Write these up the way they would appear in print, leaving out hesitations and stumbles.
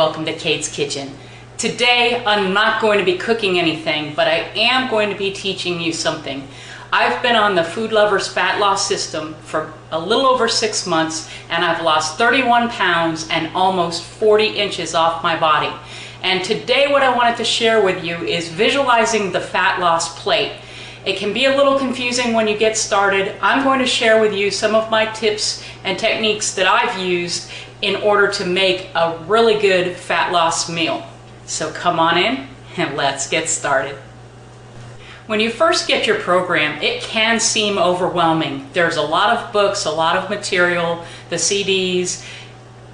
welcome to Kate's Kitchen. Today I'm not going to be cooking anything, but I am going to be teaching you something. I've been on the Food Lovers Fat Loss System for a little over 6 months, and I've lost 31 pounds and almost 40 inches off my body. And today what I wanted to share with you is visualizing the fat loss plate. It can be a little confusing when you get started. I'm going to share with you some of my tips and techniques that I've used in order to make a really good fat loss meal. So come on in and let's get started. When you first get your program, it can seem overwhelming. There's a lot of books, a lot of material, the CDs,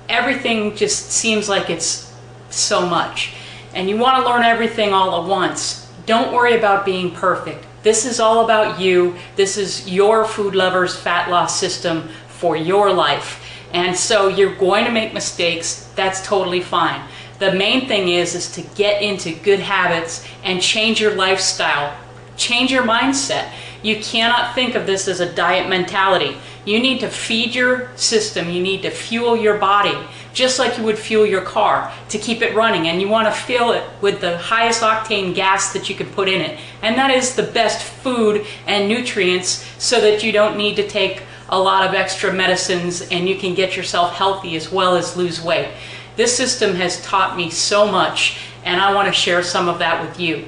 everything just seems like it's so much. And you want to learn everything all at once. Don't worry about being perfect. This is all about you. This is your Food Lovers Fat Loss System for your life. And so you're going to make mistakes. That's totally fine. The main thing is to get into good habits and change your lifestyle. Change your mindset. You cannot think of this as a diet mentality. You need to feed your system. You need to fuel your body just like you would fuel your car to keep it running. And you want to fill it with the highest octane gas that you can put in it. And that is the best food and nutrients so that you don't need to take a lot of extra medicines and you can get yourself healthy as well as lose weight. This system has taught me so much, and I want to share some of that with you.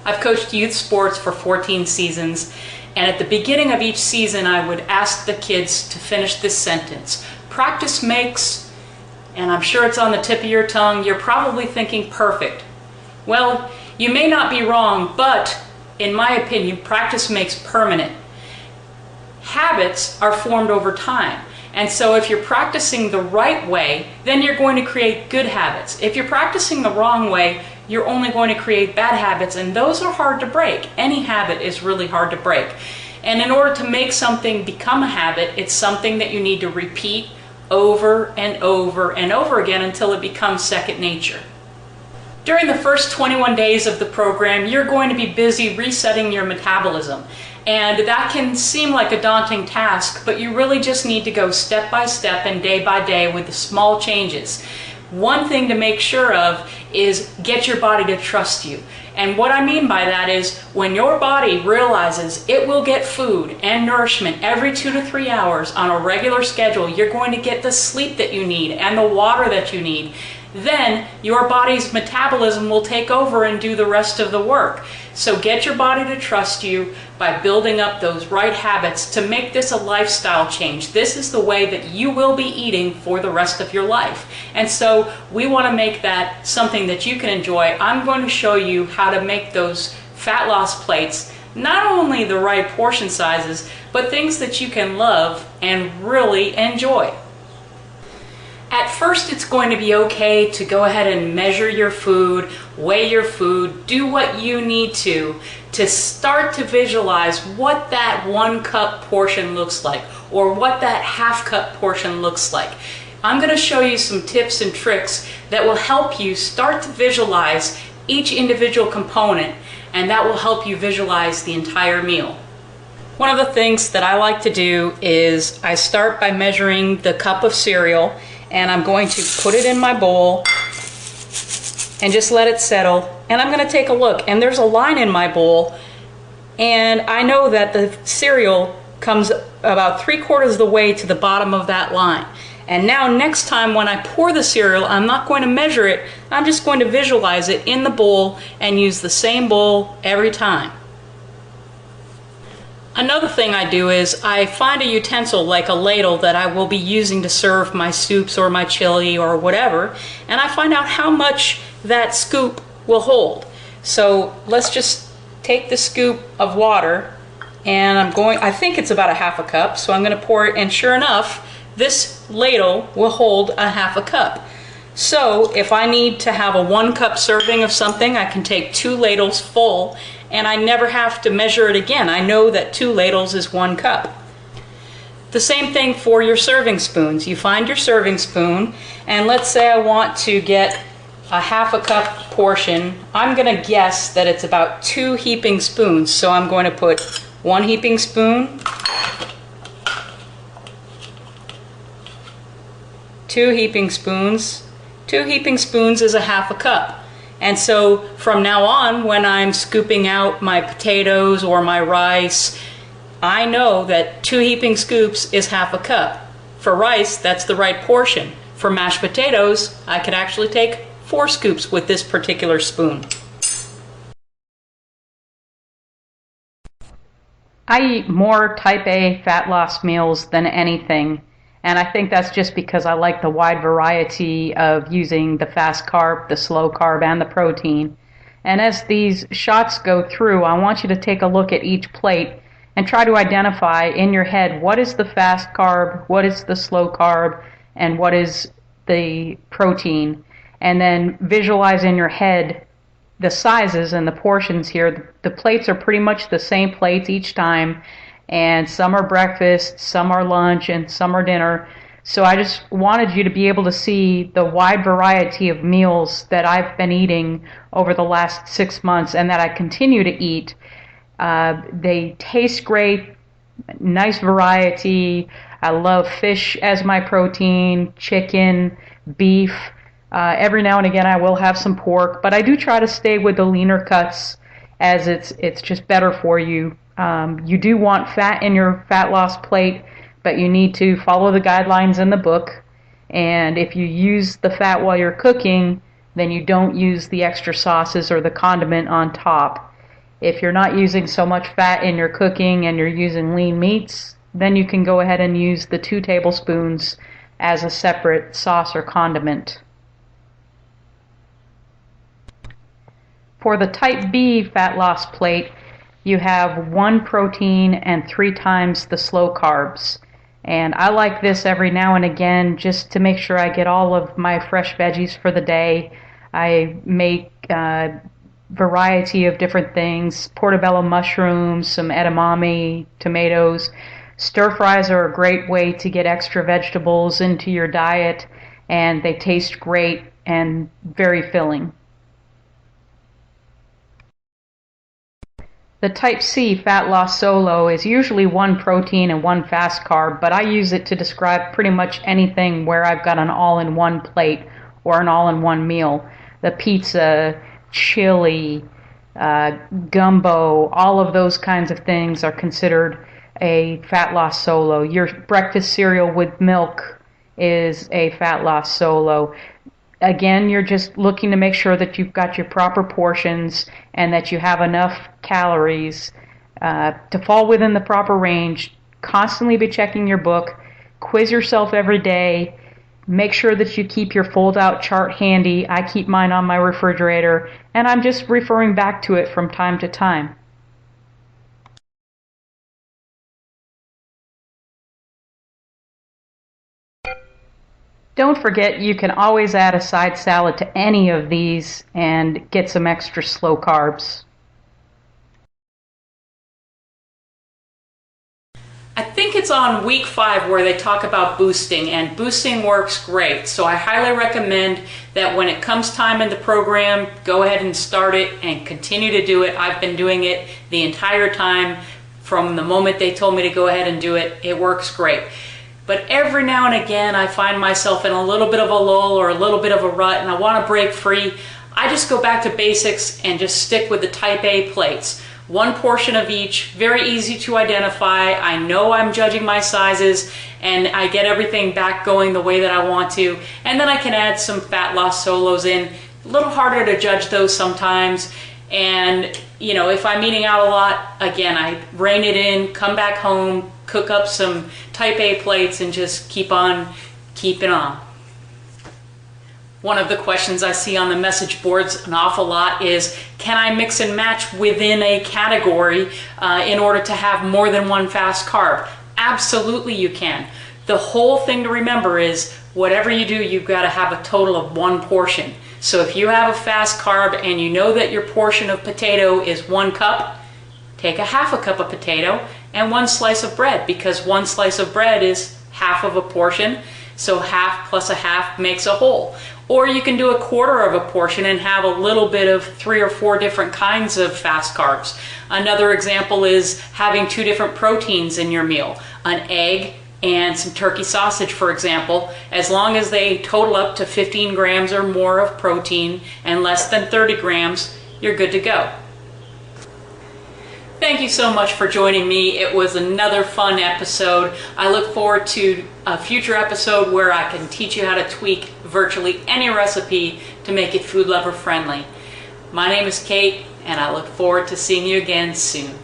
I've coached youth sports for 14 seasons, and at the beginning of each season I would ask the kids to finish this sentence. Practice makes, and I'm sure it's on the tip of your tongue, you're probably thinking perfect. Well, you may not be wrong, but in my opinion, practice makes permanent. Habits are formed over time. And so if you're practicing the right way, then you're going to create good habits. If you're practicing the wrong way, you're only going to create bad habits, and those are hard to break. Any habit is really hard to break. And in order to make something become a habit, it's something that you need to repeat over and over and over again until it becomes second nature. During the first 21 days of the program, you're going to be busy resetting your metabolism. And that can seem like a daunting task, but you really just need to go step by step and day by day with the small changes. One thing to make sure of is get your body to trust you. And what I mean by that is when your body realizes it will get food and nourishment every 2 to 3 hours on a regular schedule, you're going to get the sleep that you need and the water that you need. Then your body's metabolism will take over and do the rest of the work. So get your body to trust you by building up those right habits to make this a lifestyle change. This is the way that you will be eating for the rest of your life. And so we want to make that something that you can enjoy. I'm going to show you how to make those fat loss plates, not only the right portion sizes, but things that you can love and really enjoy. At first, it's going to be okay to go ahead and measure your food, weigh your food, do what you need to start to visualize what that 1 cup portion looks like or what that half cup portion looks like. I'm going to show you some tips and tricks that will help you start to visualize each individual component, and that will help you visualize the entire meal. One of the things that I like to do is I start by measuring the cup of cereal, and I'm going to put it in my bowl and just let it settle. And I'm going to take a look, and there's a line in my bowl, and I know that the cereal comes about 3/4 of the way to the bottom of that line. And now next time when I pour the cereal, I'm not going to measure it, I'm just going to visualize it in the bowl and use the same bowl every time. Another thing I do is I find a utensil like a ladle that I will be using to serve my soups or my chili or whatever, and I find out how much that scoop will hold. So let's just take the scoop of water, and I think it's about a half a cup, so I'm going to pour it, and sure enough, this ladle will hold a half a cup. So if I need to have a 1 cup serving of something, I can take 2 ladles full, and I never have to measure it again. I know that 2 ladles is 1 cup. The same thing for your serving spoons. You find your serving spoon, and let's say I want to get a half a cup portion. I'm going to guess that it's about 2 heaping spoons. So I'm going to put 1 heaping spoon, 2 heaping spoons, 2 heaping spoons is a half a cup. And so from now on, when I'm scooping out my potatoes or my rice, I know that 2 heaping scoops is half a cup. For rice, that's the right portion. For mashed potatoes, I could actually take 4 scoops with this particular spoon. I eat more type A fat loss meals than anything, and I think that's just because I like the wide variety of using the fast carb, the slow carb, and the protein. And as these shots go through, I want you to take a look at each plate and try to identify in your head what is the fast carb, what is the slow carb, and what is the protein. And then visualize in your head the sizes and the portions here. The plates are pretty much the same plates each time, and some are breakfast, some are lunch, and some are dinner. So I just wanted you to be able to see the wide variety of meals that I've been eating over the last 6 months and that I continue to eat. They taste great, nice variety. I love fish as my protein, chicken, beef. Every now and again I will have some pork, but I do try to stay with the leaner cuts as it's just better for you. You do want fat in your fat loss plate, but you need to follow the guidelines in the book. And if you use the fat while you're cooking, then you don't use the extra sauces or the condiment on top. If you're not using so much fat in your cooking and you're using lean meats, then you can go ahead and use the 2 tablespoons as a separate sauce or condiment. For the type B fat loss plate, you have 1 protein and 3 times the slow carbs. And I like this every now and again just to make sure I get all of my fresh veggies for the day. I make a variety of different things, portobello mushrooms, some edamame, tomatoes. Stir fries are a great way to get extra vegetables into your diet, and they taste great and very filling. The type C fat loss solo is usually 1 protein and 1 fast carb, but I use it to describe pretty much anything where I've got an all-in-one plate or an all-in-one meal. The pizza, chili, gumbo, all of those kinds of things are considered a fat loss solo. Your breakfast cereal with milk is a fat loss solo. Again, you're just looking to make sure that you've got your proper portions and that you have enough calories to fall within the proper range. Constantly be checking your book. Quiz yourself every day. Make sure that you keep your fold-out chart handy. I keep mine on my refrigerator, and I'm just referring back to it from time to time. Don't forget, you can always add a side salad to any of these and get some extra slow carbs. I think it's on week 5 where they talk about boosting, and boosting works great. So I highly recommend that when it comes time in the program, go ahead and start it and continue to do it. I've been doing it the entire time from the moment they told me to go ahead and do it. It works great. But every now and again, I find myself in a little bit of a lull or a little bit of a rut, and I want to break free. I just go back to basics and just stick with the type A plates. 1 portion of each, very easy to identify. I know I'm judging my sizes, and I get everything back going the way that I want to. And then I can add some fat loss solos in. A little harder to judge those sometimes. And, you know, if I'm eating out a lot, again, I rein it in, come back home, cook up some type A plates, and just keep on keeping on. One of the questions I see on the message boards an awful lot is, can I mix and match within a category in order to have more than 1 fast carb? Absolutely you can. The whole thing to remember is, whatever you do, you've got to have a total of 1 portion. So if you have a fast carb and you know that your portion of potato is 1 cup, take a half a cup of potato and 1 slice of bread, because 1 slice of bread is half of a portion. So half plus a half makes a whole. Or you can do a quarter of a portion and have a little bit of 3 or 4 different kinds of fast carbs. Another example is having 2 different proteins in your meal, an egg and some turkey sausage, for example, as long as they total up to 15 grams or more of protein and less than 30 grams, you're good to go. Thank you so much for joining me. It was another fun episode. I look forward to a future episode where I can teach you how to tweak virtually any recipe to make it food lover friendly. My name is Kate, and I look forward to seeing you again soon.